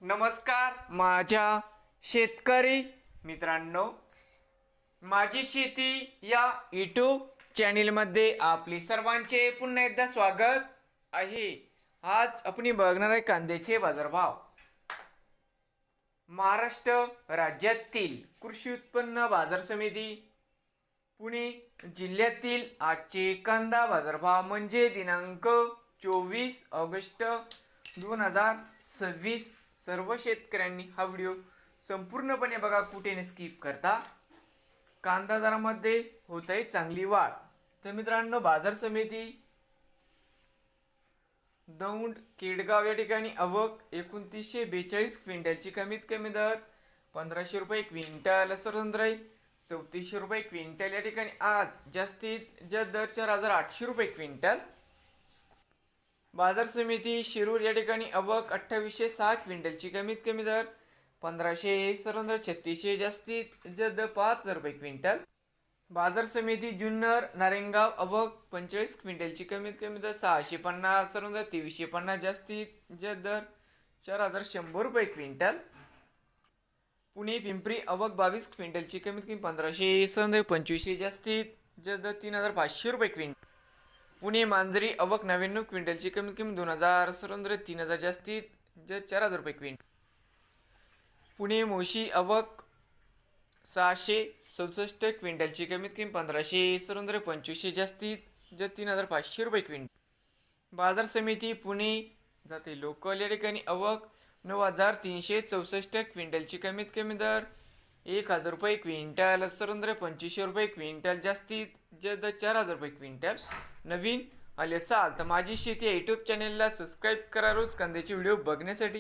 नमस्कार माझ्या शेतकरी मित्रांनो, माझी शेती या यूट्यूब चॅनलमध्ये आपले सर्वांचे पुन्हा एकदा स्वागत आहे। आज आपण बघणार आहे कांद्याचे बाजारभाव। महाराष्ट्र राज्यातील कृषी उत्पन्न बाजार समिती पुणे जिल्ह्यातील आजचे कांदा बाजारभाव म्हणजे दिनांक 24 ऑगस्ट 2026। सर्व शेतकऱ्यांनी हा व्हिडिओ संपूर्णपणे बघा, कुठे न स्किप करता। कांदा दरामध्ये होत आहे चांगली वाढ। तर मित्रांनो, बाजार समिती दौंड केडगाव या ठिकाणी आवक 2942 क्विंटलची कमीत कमी दर 1500 रुपये क्विंटल असं आहे। 3400 रुपये क्विंटल या ठिकाणी आज जास्तीत जास्त दर 4800 रुपये क्विंटल। बाजार समिती शिरूर या ठिकाणी आवक 2806 क्विंटलची कमीत कमी दर 1500 सरंदर 3600 जास्तीत जास्त दर 5000 रुपये क्विंटल। बाजार समिती जुन्नर नारायणगाव आवक 45 क्विंटलची कमीत कमी दर 650 सरंदर 2350 जास्तीत जास्त दर 4100 रुपये क्विंटल। पुणे पिंपरी आवक 22 क्विंटलची कमीत कमी 1500 सरंदर 2500 जास्तीत जास्त दर 3500 रुपये क्विंटल। पुणे मांजरी आवक 99 क्विंटलची कमीत कमी 2000 सरंदर 3000 जास्तीत जास्त 4000 रुपये क्विंटल। पुणे मोशी आवक 667 क्विंटलची कमीत कमी 1500 सरंदर 2500 जास्तीत जास्त 3500 रुपये क्विंटल। बाजार समिती पुणे जाते लोकल या ठिकाणी आवक 9364 क्विंटलची कमीत कमी दर 1000 रुपये क्विंटल सरंदर 2500 रुपये क्विंटल जास्तीत जास्त 4000 रुपये क्विंटल। नवीन आले असाल तर माझी शेती यूट्यूब चॅनलला सबस्क्राईब करा रोज कांद्याचे व्हिडिओ बघण्यासाठी।